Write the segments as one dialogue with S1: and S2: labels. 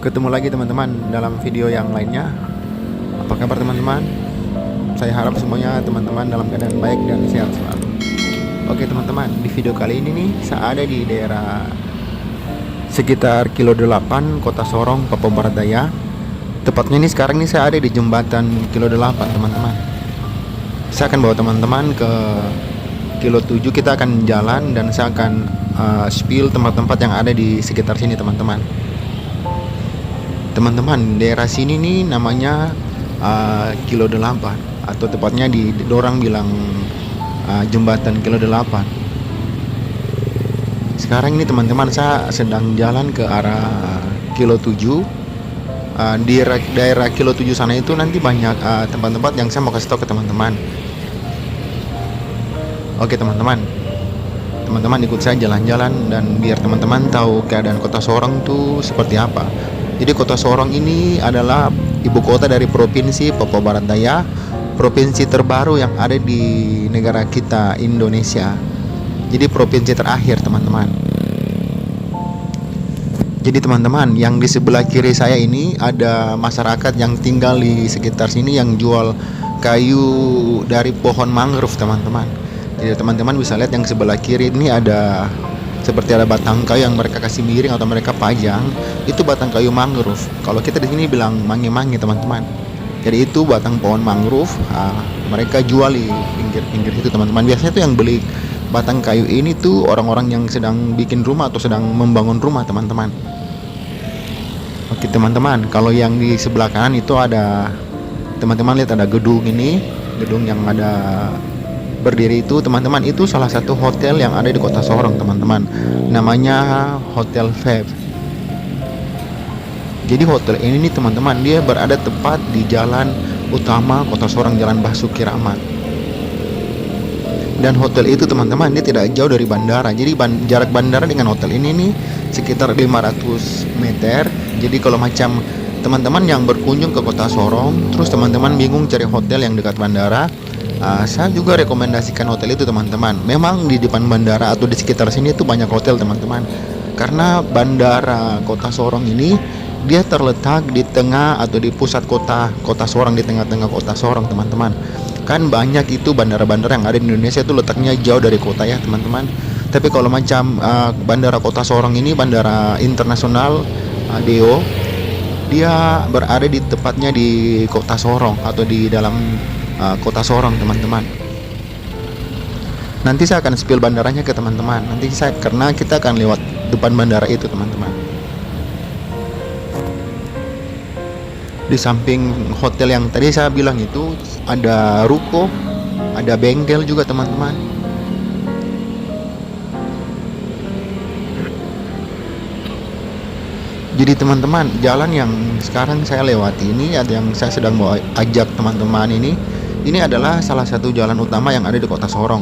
S1: Ketemu lagi teman-teman dalam video yang lainnya. Apa kabar teman-teman? Saya harap semuanya teman-teman dalam keadaan baik dan sehat selalu. Oke teman-teman, di video kali ini nih saya ada di daerah sekitar kilo 8 Kota Sorong, Papua Barat Daya. Tepatnya ini sekarang nih saya ada di jembatan kilo 8 teman-teman. Saya akan bawa teman-teman ke kilo 7, kita akan jalan dan saya akan spill tempat-tempat yang ada di sekitar sini teman-teman. Teman-teman, daerah sini nih namanya kilo 8, atau tepatnya di dorang bilang jembatan kilo 8. Sekarang ini teman-teman saya sedang jalan ke arah kilo 7. Di daerah kilo 7 sana itu nanti banyak tempat-tempat yang saya mau kasih tahu ke teman-teman. Oke teman-teman, teman-teman ikut saya jalan-jalan dan biar teman-teman tahu keadaan Kota Sorong tuh seperti apa. Jadi Kota Sorong ini adalah ibu kota dari Provinsi Papua Barat Daya, provinsi terbaru yang ada di negara kita Indonesia. Jadi provinsi terakhir teman-teman. Jadi teman-teman, yang di sebelah kiri saya ini ada masyarakat yang tinggal di sekitar sini yang jual kayu dari pohon mangrove teman-teman. Jadi teman-teman bisa lihat yang sebelah kiri ini ada seperti ada batang kayu yang mereka kasih miring atau mereka pajang. Itu batang kayu mangrove. Kalau kita di sini bilang mangi-mangi teman-teman. Jadi itu batang pohon mangrove. Mereka jual di pinggir-pinggir itu teman-teman. Biasanya tuh yang beli batang kayu ini tuh orang-orang yang sedang bikin rumah atau sedang membangun rumah teman-teman. Oke teman-teman, kalau yang di sebelah kanan itu ada, teman-teman lihat ada gedung ini, gedung yang ada berdiri itu teman-teman, itu salah satu hotel yang ada di Kota Sorong teman-teman, namanya Hotel Feb. Jadi hotel ini nih teman-teman, dia berada tepat di jalan utama Kota Sorong, Jalan Basuki Rahmat. Dan hotel itu teman-teman, dia tidak jauh dari bandara. Jadi jarak bandara dengan hotel ini nih sekitar 500 meter. Jadi kalau macam teman-teman yang berkunjung ke Kota Sorong, terus teman-teman bingung cari hotel yang dekat bandara, saya juga rekomendasikan hotel itu teman-teman. Memang di depan bandara atau di sekitar sini itu banyak hotel teman-teman. Karena bandara Kota Sorong ini dia terletak di tengah atau di pusat Kota Sorong, di tengah-tengah Kota Sorong teman-teman. Kan banyak itu bandara-bandara yang ada di Indonesia itu letaknya jauh dari kota ya teman-teman. Tapi kalau macam bandara Kota Sorong ini bandara internasional Deo, dia berada di tepatnya di Kota Sorong atau di dalam Kota Sorong teman-teman. Nanti saya akan spill bandaranya ke teman-teman. Karena kita akan lewat depan bandara itu teman-teman. Di samping hotel yang tadi saya bilang itu ada ruko, ada bengkel juga teman-teman. Jadi teman-teman, jalan yang sekarang saya lewati ini, ada yang saya sedang mau ajak teman-teman ini adalah salah satu jalan utama yang ada di Kota Sorong,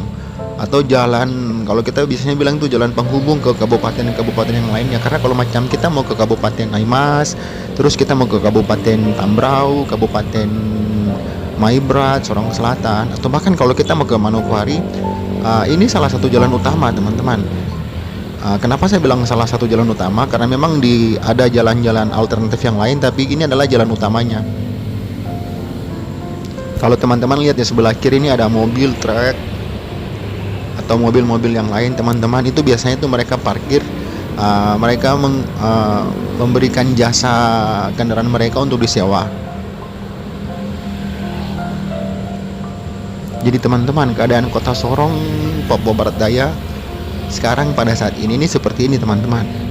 S1: atau jalan, kalau kita biasanya bilang itu jalan penghubung ke kabupaten-kabupaten yang lainnya. Karena kalau macam kita mau ke Kabupaten Aimas, terus kita mau ke Kabupaten Tambrau, Kabupaten Maibrat, Sorong Selatan, atau bahkan kalau kita mau ke Manokwari, ini salah satu jalan utama teman-teman. Kenapa saya bilang salah satu jalan utama? Karena memang ada jalan-jalan alternatif yang lain, tapi ini adalah jalan utamanya. Kalau teman-teman lihat di sebelah kiri ini ada mobil truk atau mobil-mobil yang lain teman-teman, itu biasanya itu mereka parkir, mereka memberikan jasa kendaraan mereka untuk disewa. Jadi teman-teman, keadaan Kota Sorong, Papua Barat Daya sekarang pada saat ini seperti ini teman-teman.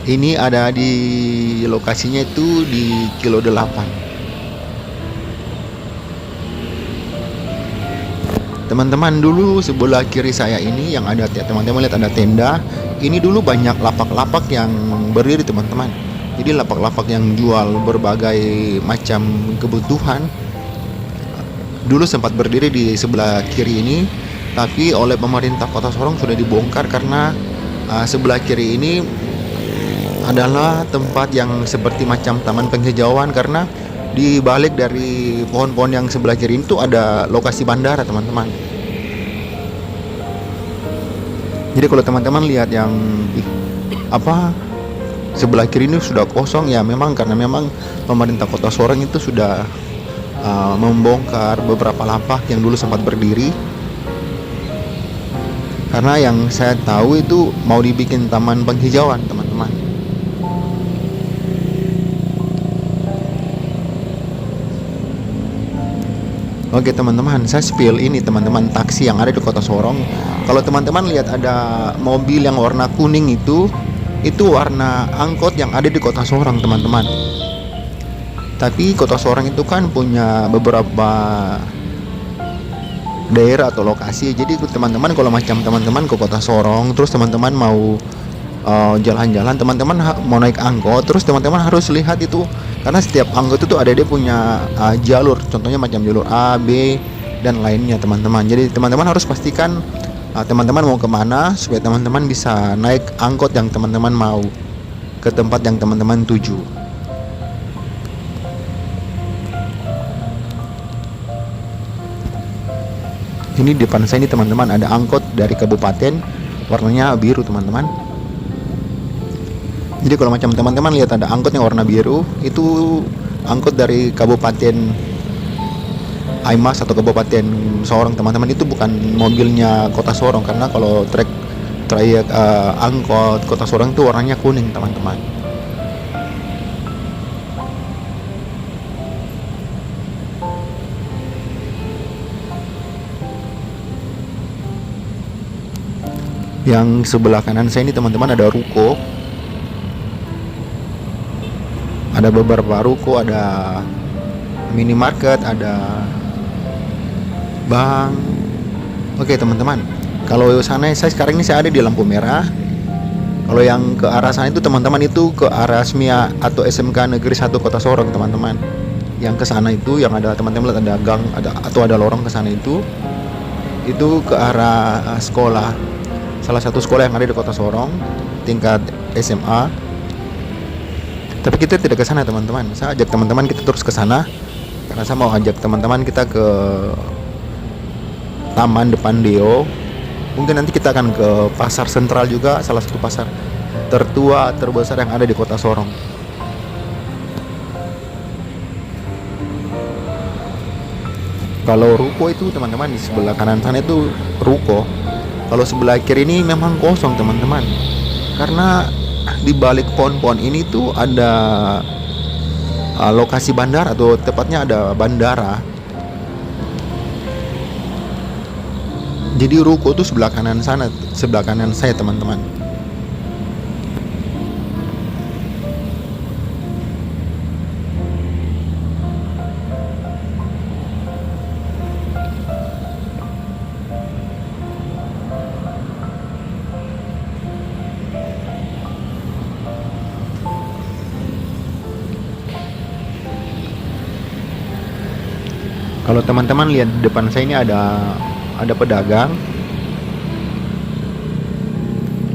S1: Ini ada di lokasinya itu di kilo 8. Teman-teman, dulu sebelah kiri saya ini yang ada, teman-teman lihat ada tenda. Ini dulu banyak lapak-lapak yang berdiri teman-teman. Jadi lapak-lapak yang jual berbagai macam kebutuhan dulu sempat berdiri di sebelah kiri ini, tapi oleh pemerintah Kota Sorong sudah dibongkar karena sebelah kiri ini adalah tempat yang seperti macam taman penghijauan, karena di balik dari pohon-pohon yang sebelah kiri itu ada lokasi bandara teman-teman. Jadi kalau teman-teman lihat yang apa sebelah kiri ini sudah kosong, ya memang karena memang pemerintah Kota Sorong itu sudah membongkar beberapa lapak yang dulu sempat berdiri. Karena yang saya tahu itu mau dibikin taman penghijauan, teman-teman. Oke teman-teman, saya spill ini teman-teman, taksi yang ada di Kota Sorong. Kalau teman-teman lihat ada mobil yang warna kuning itu warna angkot yang ada di Kota Sorong, teman-teman. Tapi Kota Sorong itu kan punya beberapa daerah atau lokasi. Jadi teman-teman kalau macam teman-teman ke Kota Sorong, terus teman-teman mau jalan-jalan, teman-teman mau naik angkot, terus teman-teman harus lihat itu, karena setiap angkot itu ada dia punya jalur, contohnya macam jalur A, B, dan lainnya, teman-teman. Jadi teman-teman harus pastikan teman-teman mau kemana supaya teman-teman bisa naik angkot yang teman-teman mau ke tempat yang teman-teman tuju. Ini di depan saya ini teman-teman ada angkot dari kabupaten, warnanya biru, teman-teman. Jadi kalau macam teman-teman lihat ada angkot yang warna biru, itu angkot dari Kabupaten Aimas atau Kabupaten Sorong, teman-teman. Itu bukan mobilnya Kota Sorong, karena kalau trayek angkot Kota Sorong itu warnanya kuning, teman-teman. Yang sebelah kanan saya ini teman-teman ada ruko. Ada beberapa ruko, ada minimarket, ada bank. Oke teman-teman, kalau sana saya sekarang ini saya ada di lampu merah. Kalau yang ke arah sana itu teman-teman itu ke arah SMIA atau SMK Negeri 1 Kota Sorong, teman-teman. Yang ke sana itu yang ada teman-teman lihat ada gang atau ada lorong ke sana itu ke arah sekolah. Salah satu sekolah yang ada di Kota Sorong tingkat SMA. Tapi kita tidak ke sana, teman-teman. Saya ajak teman-teman kita terus ke sana karena saya mau ajak teman-teman kita ke Taman Depan Deo. Mungkin nanti kita akan ke Pasar Sentral juga, salah satu pasar tertua terbesar yang ada di Kota Sorong. Kalau ruko itu teman-teman di sebelah kanan sana itu ruko. Kalau sebelah kiri ini memang kosong, teman-teman. Karena di balik pohon-pohon ini tuh ada lokasi bandara, atau tepatnya ada bandara. Jadi ruko tuh sebelah kanan saya, teman-teman. Kalau teman-teman lihat di depan saya ini ada pedagang.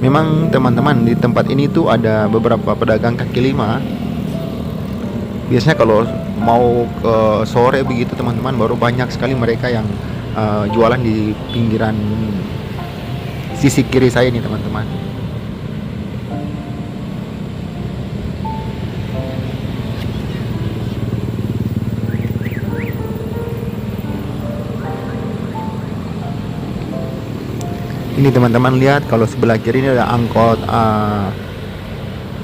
S1: Memang teman-teman di tempat ini tuh ada beberapa pedagang kaki lima. Biasanya kalau mau ke sore begitu teman-teman, baru banyak sekali mereka yang jualan di pinggiran sisi kiri saya ini, teman-teman. Ini teman-teman lihat, kalau sebelah kiri ini ada angkot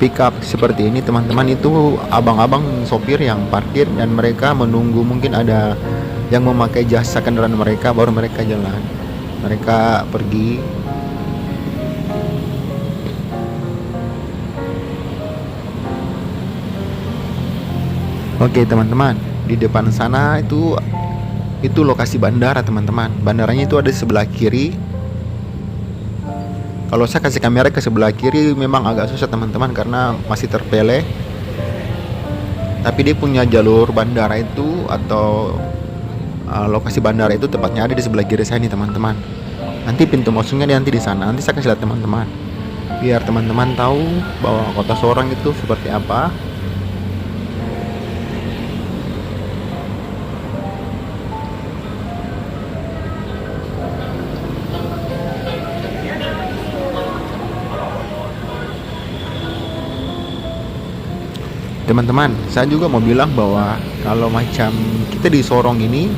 S1: pickup seperti ini, teman-teman. Itu abang-abang sopir yang parkir dan mereka menunggu, mungkin ada yang memakai jasa kendaraan mereka, baru mereka jalan, mereka pergi. Oke teman-teman, di depan sana itu lokasi bandara, teman-teman. Bandaranya itu ada di sebelah kiri. Kalau saya kasih kamera ke sebelah kiri memang agak susah, teman-teman, karena masih terpele. Tapi dia punya jalur bandara itu, atau lokasi bandara itu tepatnya ada di sebelah kiri saya nih, teman-teman. Nanti pintu masuknya nanti di sana. Nanti saya kasih lihat teman-teman, biar teman-teman tahu bahwa Kota Sorong itu seperti apa. Teman-teman, saya juga mau bilang bahwa kalau macam kita di Sorong ini,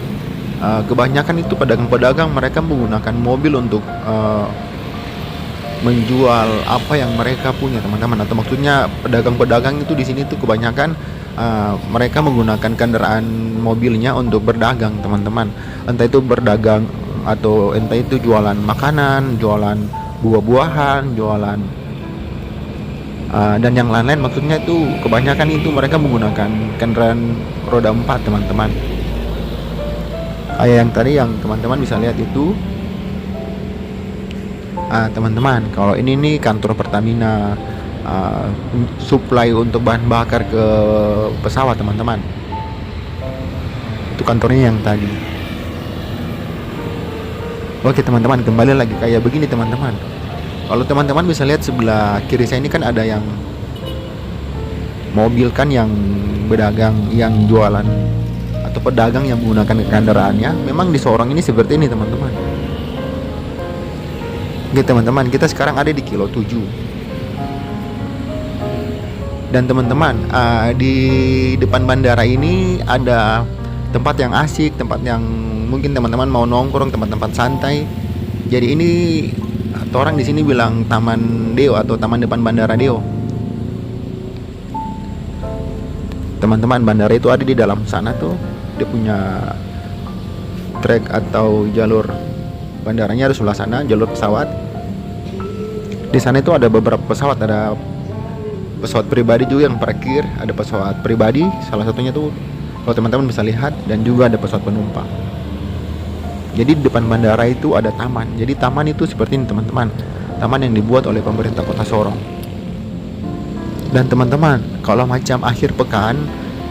S1: kebanyakan itu pedagang-pedagang mereka menggunakan mobil untuk menjual apa yang mereka punya, teman-teman. Atau maksudnya pedagang-pedagang itu di sini tuh kebanyakan mereka menggunakan kendaraan mobilnya untuk berdagang, teman-teman. Entah itu berdagang atau entah itu jualan makanan, jualan buah-buahan, jualan dan yang lain-lain. Maksudnya itu kebanyakan itu mereka menggunakan kendaraan roda 4, teman-teman. Kayak yang tadi yang teman-teman bisa lihat itu, teman-teman, kalau ini nih kantor Pertamina, supply untuk bahan bakar ke pesawat, teman-teman. Itu kantornya yang tadi. Oke teman-teman, kembali lagi kayak begini teman-teman. Kalau teman-teman bisa lihat sebelah kiri saya ini kan ada yang mobil kan, yang berdagang, yang jualan atau pedagang yang menggunakan kendaraannya. Memang di Sorong ini seperti ini teman-teman. Oke teman-teman, kita sekarang ada di kilo 7. Dan teman-teman, di depan bandara ini ada tempat yang asik, tempat yang mungkin teman-teman mau nongkrong, tempat-tempat santai. Jadi ini atau orang di sini bilang Taman Deo atau Taman Depan Bandara Deo. Teman-teman, bandara itu ada di dalam sana tuh. Dia punya trek atau jalur bandaranya ada sebelah sana, jalur pesawat. Di sana itu ada beberapa pesawat, ada pesawat pribadi juga yang parkir, ada pesawat pribadi, salah satunya tuh kalau teman-teman bisa lihat, dan juga ada pesawat penumpang. Jadi di depan bandara itu ada taman. Jadi taman itu seperti ini teman-teman, taman yang dibuat oleh pemerintah Kota Sorong. Dan teman-teman, kalau macam akhir pekan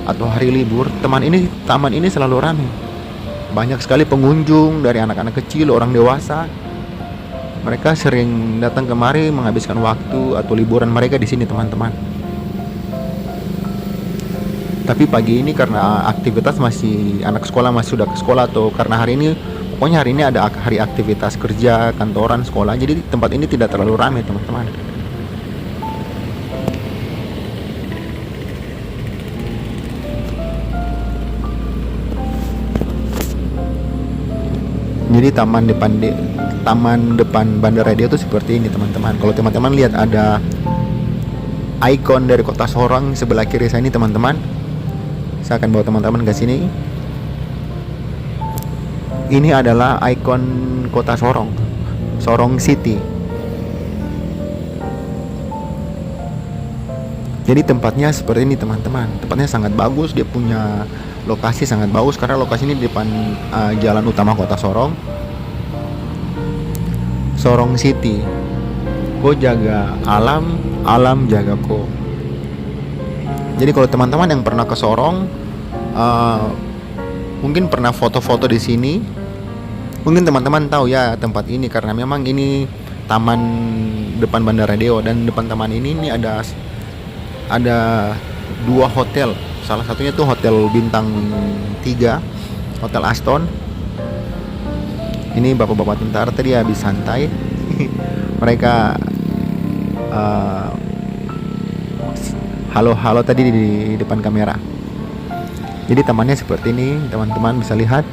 S1: atau hari libur, taman ini selalu ramai. Banyak sekali pengunjung dari anak-anak kecil, orang dewasa. Mereka sering datang kemari menghabiskan waktu atau liburan mereka di sini, teman-teman. Tapi pagi ini karena aktivitas masih anak sekolah masih sudah ke sekolah, atau karena pokoknya hari ini ada hari aktivitas kerja, kantoran, sekolah. Jadi tempat ini tidak terlalu ramai, teman-teman. Jadi taman depan Bandara Deo itu seperti ini, teman-teman. Kalau teman-teman lihat ada ikon dari Kota Sorong sebelah kiri saya ini, teman-teman. Saya akan bawa teman-teman ke sini. Ini adalah ikon Kota Sorong, Sorong City. Jadi tempatnya seperti ini, teman-teman. Tempatnya sangat bagus, dia punya lokasi sangat bagus karena lokasi ini di depan jalan utama Kota Sorong, Sorong City. Ko jaga alam, alam jaga ko. Jadi kalau teman-teman yang pernah ke Sorong, mungkin pernah foto-foto di sini, mungkin teman-teman tahu ya tempat ini karena memang ini taman depan Bandara Deo. Dan depan taman ini ada 2 hotel. Salah satunya tuh hotel bintang 3, Hotel Aston. Ini bapak-bapak tentara tadi habis santai. Mereka halo-halo tadi di depan kamera. Jadi tamannya seperti ini, teman-teman bisa lihat.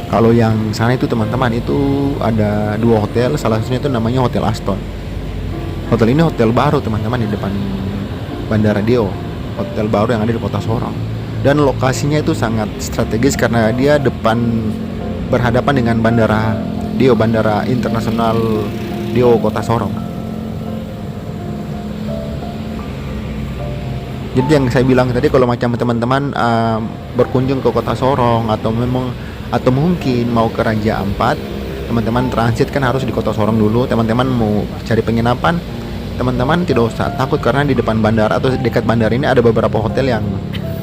S1: Kalau yang sana itu teman-teman itu ada 2 hotel, salah satunya itu namanya Hotel Aston. Hotel ini hotel baru teman-teman di depan Bandara Deo, hotel baru yang ada di Kota Sorong. Dan lokasinya itu sangat strategis karena dia berhadapan dengan Bandara Deo, Bandara Internasional Deo Kota Sorong. Jadi yang saya bilang tadi, kalau macam teman-teman berkunjung ke Kota Sorong atau mungkin mau ke Raja Ampat, teman-teman transit kan harus di Kota Sorong dulu. Teman-teman mau cari penginapan, teman-teman tidak usah takut karena di depan bandara atau dekat bandara ini ada beberapa hotel yang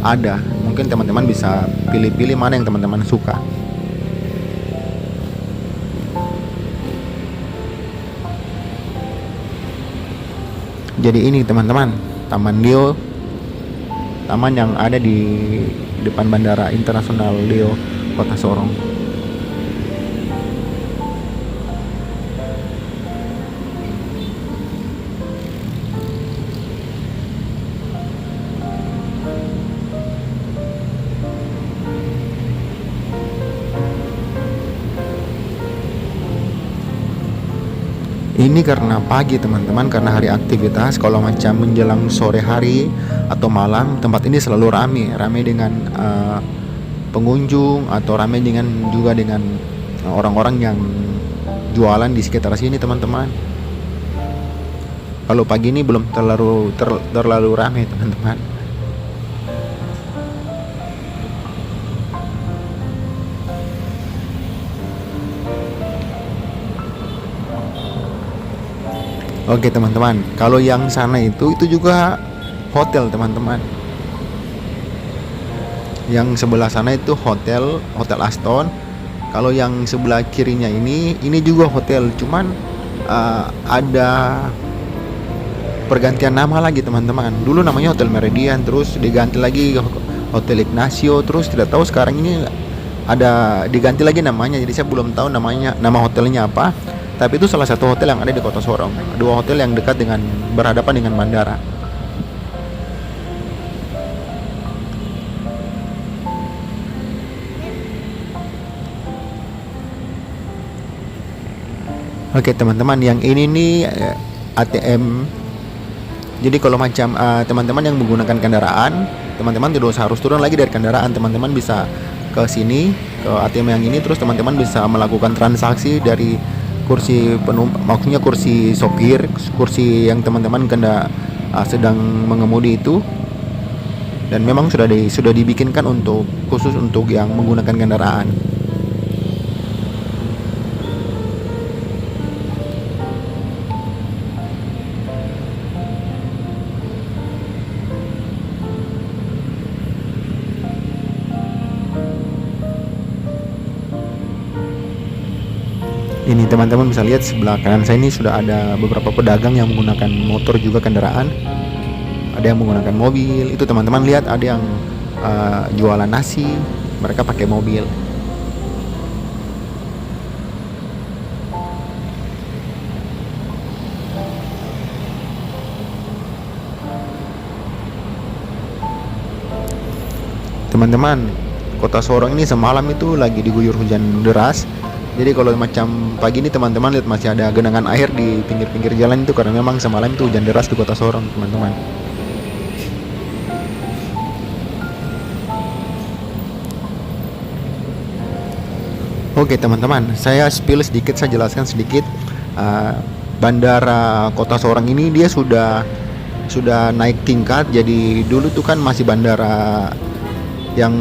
S1: ada. Mungkin teman-teman bisa pilih-pilih mana yang teman-teman suka. Jadi ini teman-teman, Taman Deo, taman yang ada di depan Bandara Internasional Deo Kota Sorong. Ini karena pagi teman-teman, karena hari aktivitas. Kalau macam menjelang sore hari atau malam, tempat ini selalu ramai dengan pengunjung, atau ramai juga dengan orang-orang yang jualan di sekitar sini teman-teman. Kalau pagi ini belum terlalu ramai teman-teman. Oke teman-teman, kalau yang sana itu juga hotel teman-teman. Yang sebelah sana itu hotel Aston. Kalau yang sebelah kirinya ini juga hotel, cuman ada pergantian nama lagi teman-teman. Dulu namanya Hotel Meridian, terus diganti lagi Hotel Ignacio, terus tidak tahu sekarang ini ada diganti lagi namanya. Jadi saya belum tahu nama hotelnya apa. Tapi itu salah satu hotel yang ada di Kota Sorong. Dua hotel yang berhadapan dengan bandara. Oke teman-teman, yang ini nih ATM. Jadi kalau macam teman-teman yang menggunakan kendaraan, teman-teman tidak usah harus turun lagi dari kendaraan. Teman-teman bisa ke sini, ke ATM yang ini, terus teman-teman bisa melakukan transaksi dari kursi penumpang, maksudnya kursi sopir, kursi yang teman-teman sedang mengemudi itu. Dan memang sudah dibikinkan khusus untuk yang menggunakan kendaraan. Ini teman-teman bisa lihat sebelah kanan saya ini sudah ada beberapa pedagang yang menggunakan motor juga kendaraan. Ada yang menggunakan mobil. Itu teman-teman lihat ada yang jualan nasi, mereka pakai mobil. Teman-teman, Kota Sorong ini semalam itu lagi diguyur hujan deras. Jadi kalau macam pagi ini teman-teman lihat masih ada genangan air di pinggir-pinggir jalan itu karena memang semalam itu hujan deras di Kota Sorong teman-teman. Oke teman-teman, saya spill sedikit, saya jelaskan sedikit. Bandara Kota Sorong ini dia sudah naik tingkat. Jadi dulu tuh kan masih bandara yang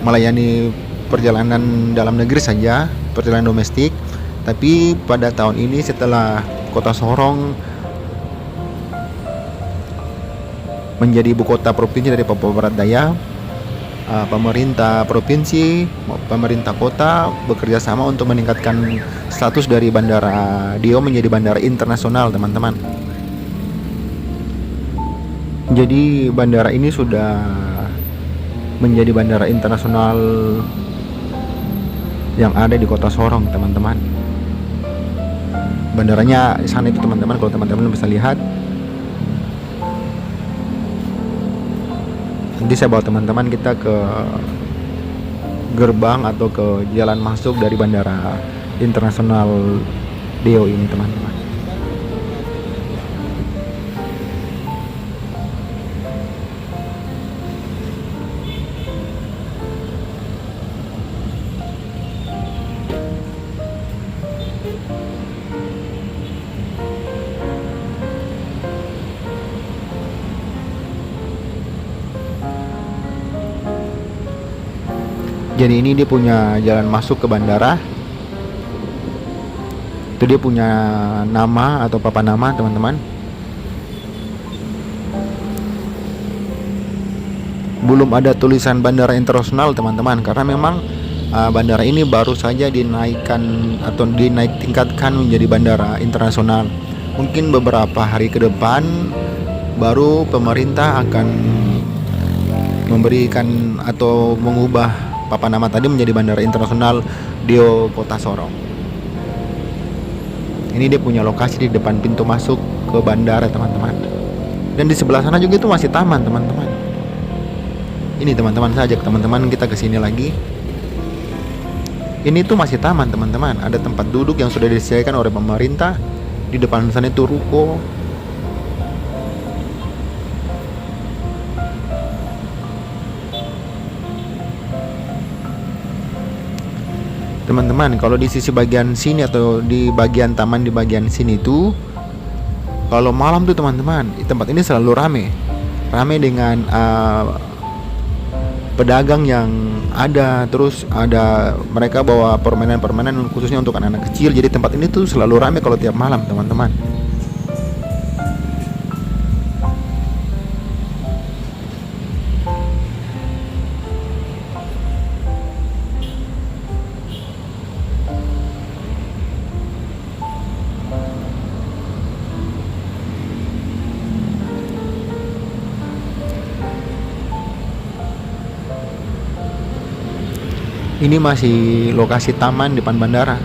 S1: melayani perjalanan dalam negeri saja, perjalanan domestik. Tapi pada tahun ini setelah Kota Sorong menjadi ibu kota provinsi dari Papua Barat Daya, pemerintah provinsi, pemerintah kota bekerja sama untuk meningkatkan status dari Bandara Dio menjadi bandara internasional teman-teman. Jadi bandara ini sudah menjadi bandara internasional yang ada di Kota Sorong teman-teman. Bandaranya sana itu teman-teman, kalau teman-teman bisa lihat. Nanti saya bawa teman-teman kita ke gerbang atau ke jalan masuk dari Bandara Internasional Dio ini teman-teman. Jadi ini dia punya jalan masuk ke bandara. Itu dia punya nama atau papan nama teman-teman. Belum ada tulisan bandara internasional teman-teman, karena memang bandara ini baru saja dinaik tingkatkan menjadi bandara internasional. Mungkin beberapa hari ke depan baru pemerintah akan memberikan atau mengubah papan nama tadi menjadi Bandara Internasional Dio Kota Sorong. Ini dia punya lokasi di depan pintu masuk ke bandara teman-teman. Dan di sebelah sana juga itu masih taman teman-teman. Ini teman-teman, saya ajak teman-teman kita ke sini lagi. Ini tuh masih taman teman-teman. Ada tempat duduk yang sudah disediakan oleh pemerintah. Di depan sana itu ruko. Teman-teman, kalau di sisi bagian sini atau di bagian taman di bagian sini tuh, kalau malam tuh teman-teman, tempat ini selalu rame. Rame dengan pedagang yang ada, terus ada mereka bawa permainan-permainan khususnya untuk anak-anak kecil. Jadi tempat ini tuh selalu rame kalau tiap malam, teman-teman. Ini masih lokasi taman depan bandara.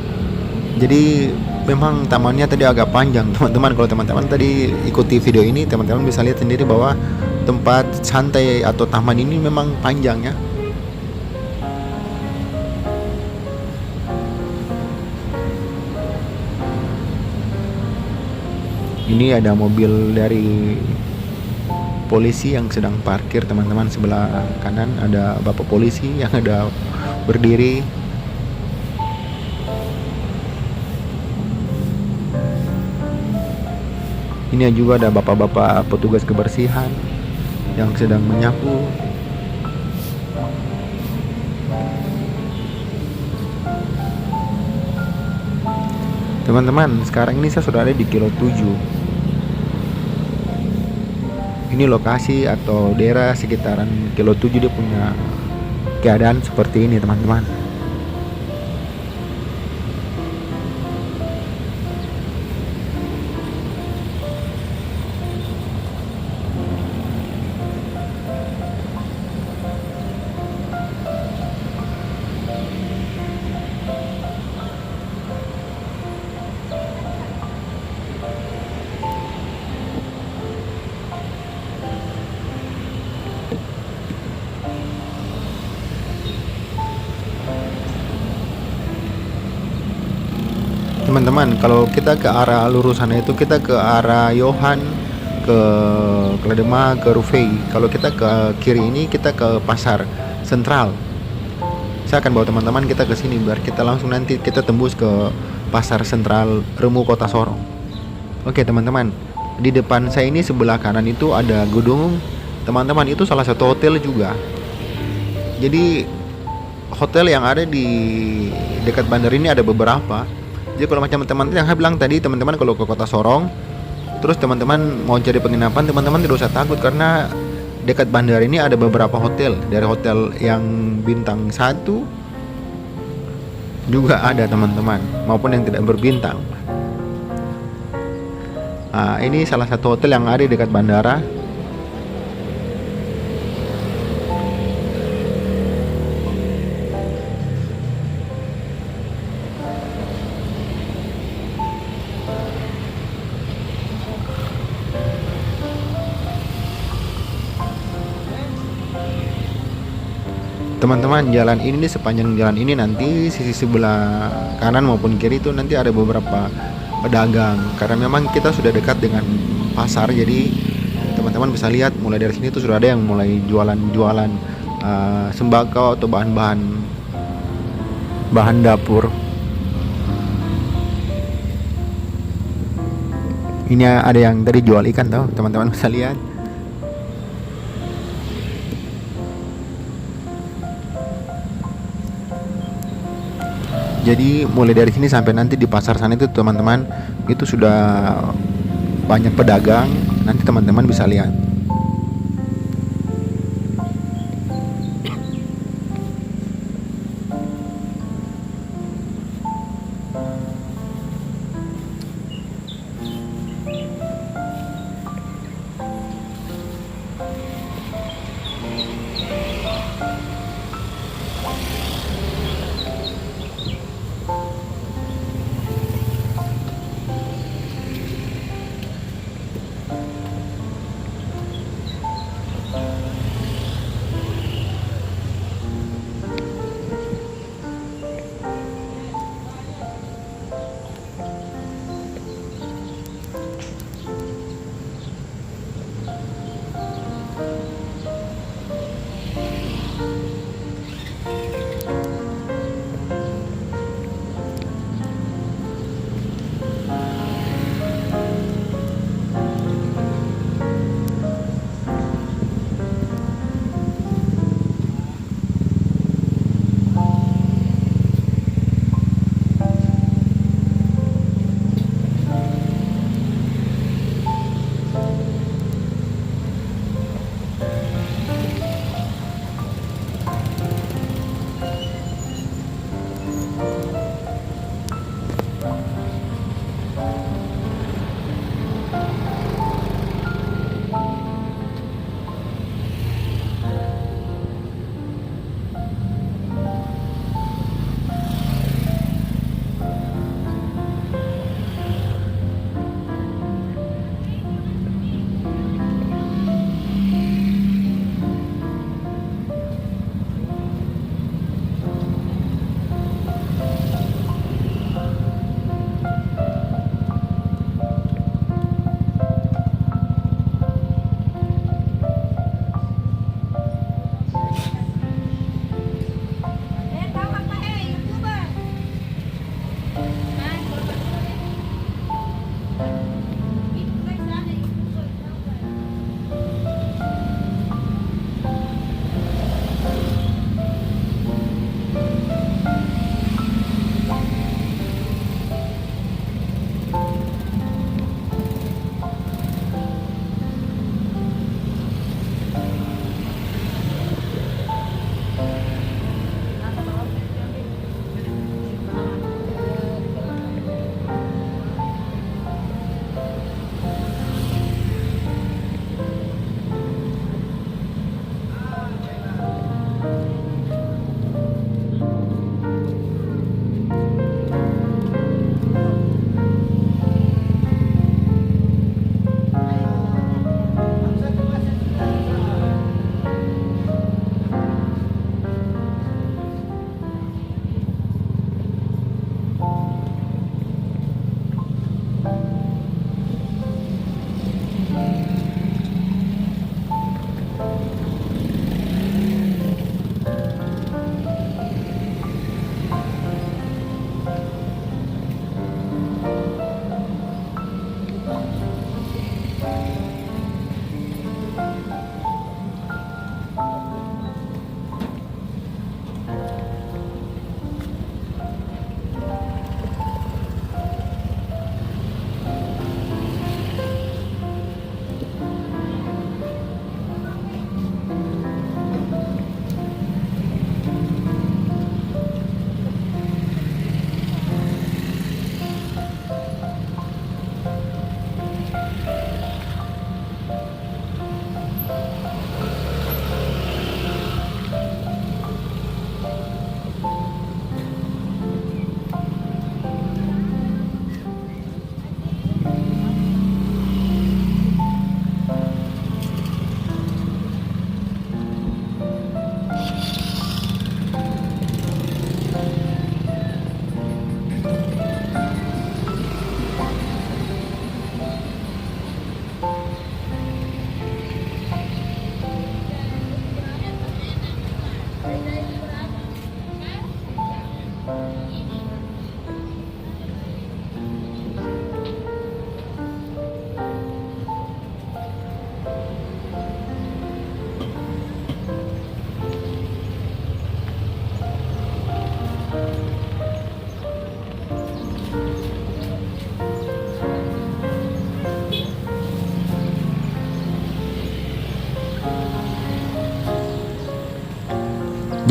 S1: Jadi memang tamannya tadi agak panjang, teman-teman. Kalau teman-teman tadi ikuti video ini, teman-teman bisa lihat sendiri bahwa tempat santai atau taman ini memang panjang ya. Ini ada mobil dari polisi yang sedang parkir, teman-teman. Sebelah kanan ada bapak polisi yang ada berdiri. Ini juga ada bapak-bapak petugas kebersihan yang sedang menyapu. Teman-teman, sekarang ini saya sudah ada di kilo 7. Ini lokasi atau daerah sekitaran kilo 7, dia punya keadaan seperti ini, teman-teman. Teman-teman, kalau kita ke arah lurus sana itu kita ke arah Yohan, ke Kladema, ke Rufei. Kalau kita ke kiri ini kita ke pasar sentral. Saya akan bawa teman-teman kita ke sini biar kita langsung nanti kita tembus ke pasar sentral Remu Kota Sorong. Oke teman-teman, di depan saya ini sebelah kanan itu ada gedung. Teman-teman, itu salah satu hotel juga. Jadi hotel yang ada di dekat bandar ini ada beberapa. Jadi kalau macam teman-teman yang saya bilang tadi, teman-teman kalau ke Kota Sorong, terus teman-teman mau cari penginapan, teman-teman tidak usah takut karena dekat bandar ini ada beberapa hotel. Dari hotel yang bintang 1 juga ada teman-teman, maupun yang tidak berbintang. Nah, ini salah satu hotel yang ada di dekat bandara. Teman-teman, jalan ini sepanjang jalan ini nanti sisi sebelah kanan maupun kiri itu nanti ada beberapa pedagang. Karena memang kita sudah dekat dengan pasar, jadi teman-teman bisa lihat mulai dari sini tuh sudah ada yang mulai jualan-jualan sembako atau bahan dapur. Ini ada yang tadi jual ikan tuh, teman-teman bisa lihat. Jadi mulai dari sini sampai nanti di pasar sana itu teman-teman, itu sudah banyak pedagang. Nanti teman-teman bisa lihat.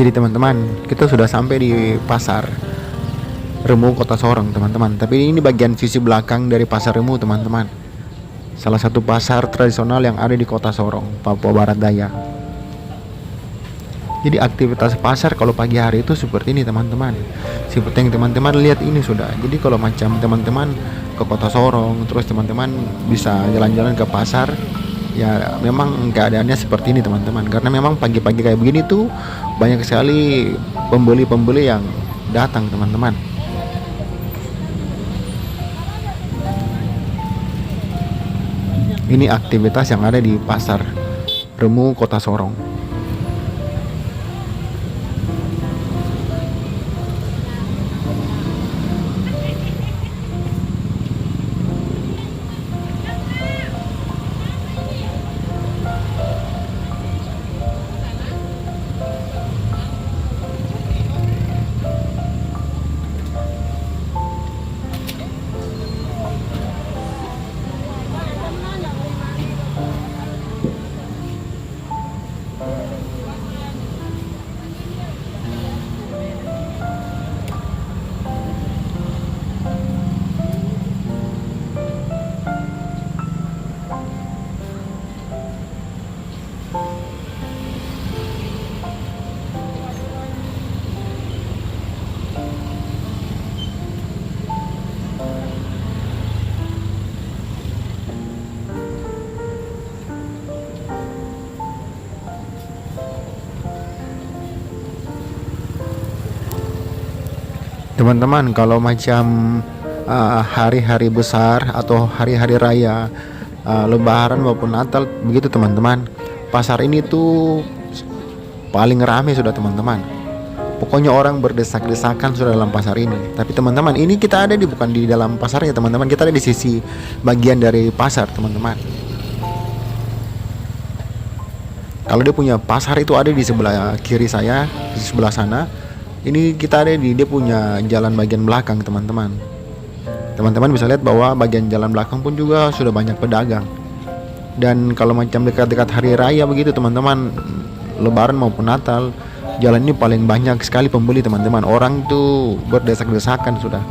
S1: Jadi teman-teman, kita sudah sampai di pasar Remu Kota Sorong teman-teman. Tapi ini bagian sisi belakang dari pasar Remu teman-teman. Salah satu pasar tradisional yang ada di Kota Sorong, Papua Barat Daya. Jadi aktivitas pasar kalau pagi hari itu seperti ini teman-teman. Seperti yang teman-teman lihat ini sudah. Jadi kalau macam teman-teman ke Kota Sorong, terus teman-teman bisa jalan-jalan ke pasar, ya memang keadaannya seperti ini teman-teman. Karena memang pagi-pagi kayak begini tuh banyak sekali pembeli-pembeli yang datang teman-teman. Ini aktivitas yang ada di pasar Remu Kota Sorong. Teman-teman, kalau macam hari-hari besar atau hari-hari raya, Lebaran maupun Natal begitu teman-teman, pasar ini tuh paling ramai sudah teman-teman. Pokoknya orang berdesak-desakan sudah dalam pasar ini. Tapi teman-teman, ini kita ada bukan di dalam pasarnya teman-teman, kita ada di sisi bagian dari pasar teman-teman. Kalau dia punya pasar itu ada di sebelah kiri saya, di sebelah sana. Ini kita ada di dia punya jalan bagian belakang teman-teman. Teman-teman bisa lihat bahwa bagian jalan belakang pun juga sudah banyak pedagang. Dan kalau macam dekat-dekat hari raya begitu teman-teman, Lebaran maupun Natal, jalan ini paling banyak sekali pembeli teman-teman. Orang tuh berdesak-desakan sudah.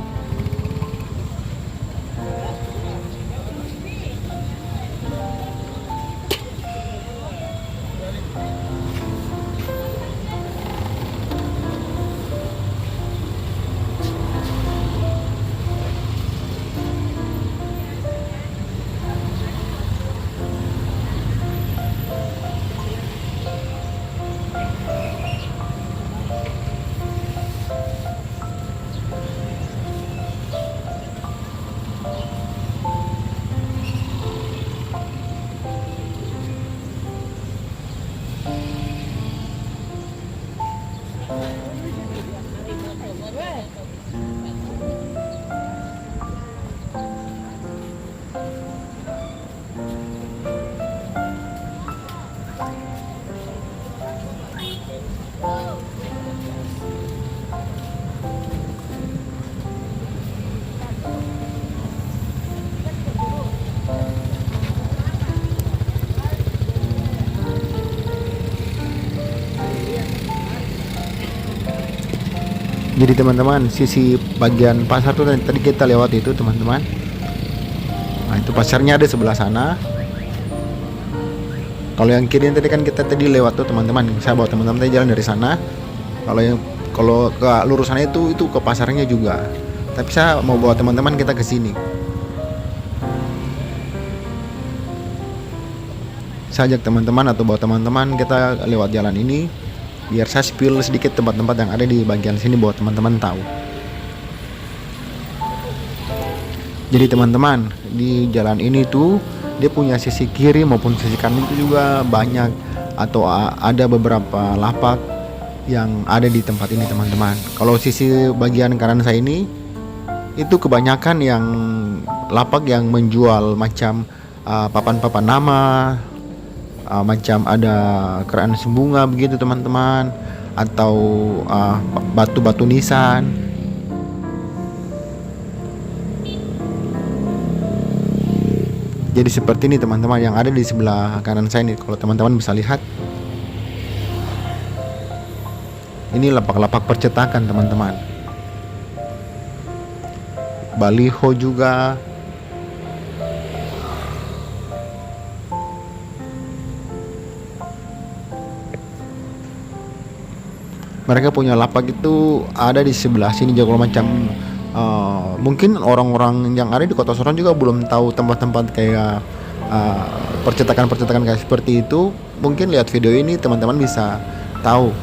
S1: Jadi teman-teman, sisi bagian pasar tuh tadi kita lewat itu teman-teman. Nah itu pasarnya ada sebelah sana. Kalau yang kiri tadi kan kita tadi lewat tuh teman-teman. Saya bawa teman-teman tadi jalan dari sana. Kalau ke lurusannya itu ke pasarnya juga. Tapi saya mau bawa teman-teman kita ke sini. Saya ajak teman-teman atau bawa teman-teman kita lewat jalan ini, biar saya spill sedikit tempat-tempat yang ada di bagian sini buat teman-teman tahu. Jadi teman-teman, di jalan ini tuh dia punya sisi kiri maupun sisi kanan itu juga banyak atau ada beberapa lapak yang ada di tempat ini teman-teman. Kalau sisi bagian kanan saya ini itu kebanyakan yang lapak yang menjual macam papan-papan nama, macam ada keran sembunga begitu teman-teman, atau batu-batu nisan. Jadi seperti ini teman-teman yang ada di sebelah kanan saya ini. Kalau teman-teman bisa lihat, Ini lapak-lapak percetakan teman-teman. Baliho juga. Mereka punya lapak itu ada di sebelah sini juga macam mungkin orang-orang yang ada di Kota Sorong juga belum tahu tempat-tempat kayak percetakan-percetakan kayak seperti itu. Mungkin lihat video ini teman-teman bisa tahu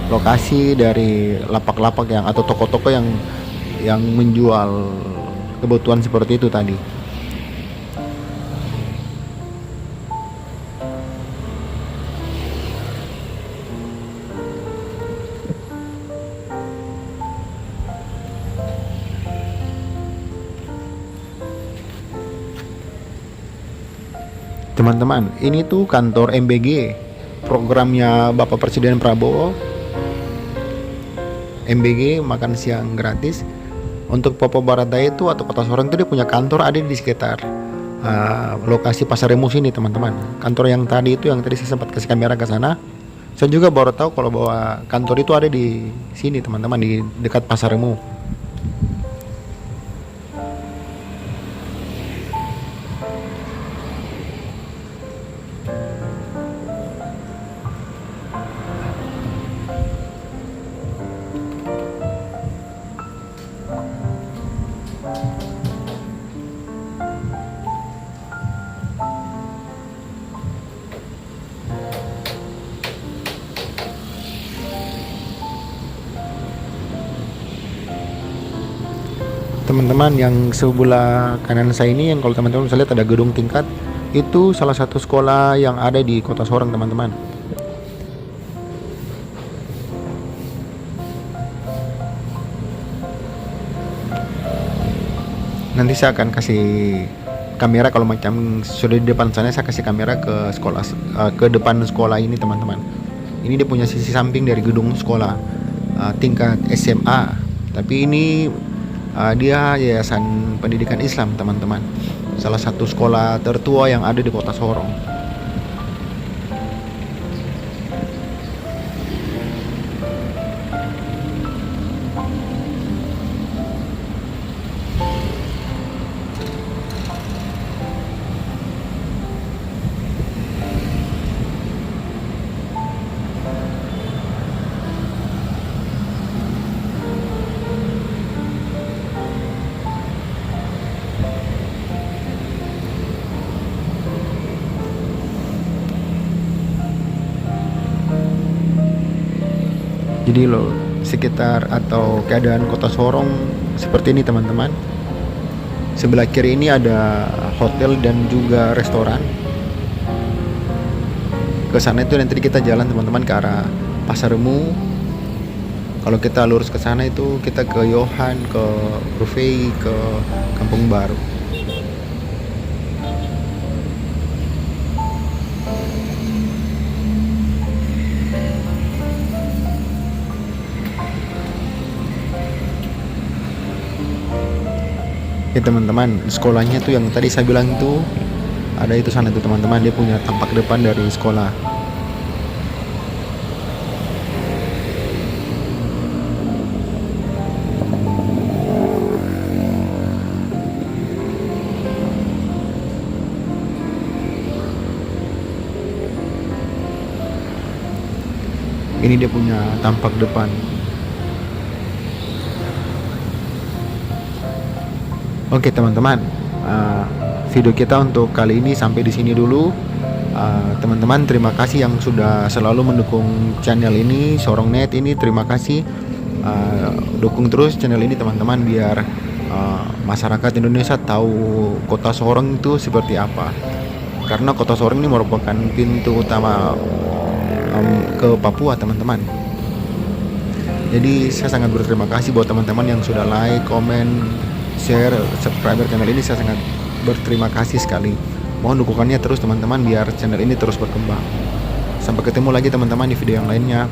S1: lokasi dari lapak-lapak yang atau toko-toko yang menjual kebutuhan seperti itu tadi. Teman-teman, ini tuh kantor MBG, programnya Bapak Presiden Prabowo. MBG makan siang gratis. Untuk Papua Barat Daya itu atau Kota Sorong itu dia punya kantor ada di sekitar lokasi Pasar Remu sini teman-teman. Kantor yang tadi itu yang tadi saya sempat kasih kamera ke sana. Saya juga baru tahu kalau bahwa kantor itu ada di sini teman-teman, di dekat Pasar Remu. Teman-teman, yang sebelah kanan saya ini, yang kalau teman-teman bisa lihat ada gedung tingkat, itu salah satu sekolah yang ada di Kota Sorong teman-teman. Nanti saya akan kasih kamera kalau macam sudah di depan sana, saya kasih kamera ke sekolah, ke depan sekolah ini teman-teman. Ini dia punya sisi samping dari gedung sekolah tingkat SMA, tapi ini dia Yayasan Pendidikan Islam teman-teman, salah satu sekolah tertua yang ada di Kota Sorong. Jadi loh, sekitar atau keadaan Kota Sorong seperti ini teman-teman. Sebelah kiri ini ada hotel dan juga restoran. Ke sana itu nanti kita jalan teman-teman ke arah Pasar Remu. Kalau kita lurus ke sana itu kita ke Yohan, ke Rufei, ke Kampung Baru. Ya teman-teman, sekolahnya tuh yang tadi saya bilang itu ada itu sana tuh teman-teman, dia punya tampak depan dari sekolah. Ini dia punya tampak depan. Oke teman-teman, video kita untuk kali ini sampai di sini dulu. Teman-teman, terima kasih yang sudah selalu mendukung channel ini, Sorongnet ini. Terima kasih, dukung terus channel ini teman-teman, biar masyarakat Indonesia tahu Kota Sorong itu seperti apa. Karena Kota Sorong ini merupakan pintu utama ke Papua teman-teman. Jadi saya sangat berterima kasih buat teman-teman yang sudah like, komen, share, subscriber channel ini. Saya sangat berterima kasih sekali. Mohon dukungannya terus teman-teman biar channel ini terus berkembang. Sampai ketemu lagi teman-teman di video yang lainnya.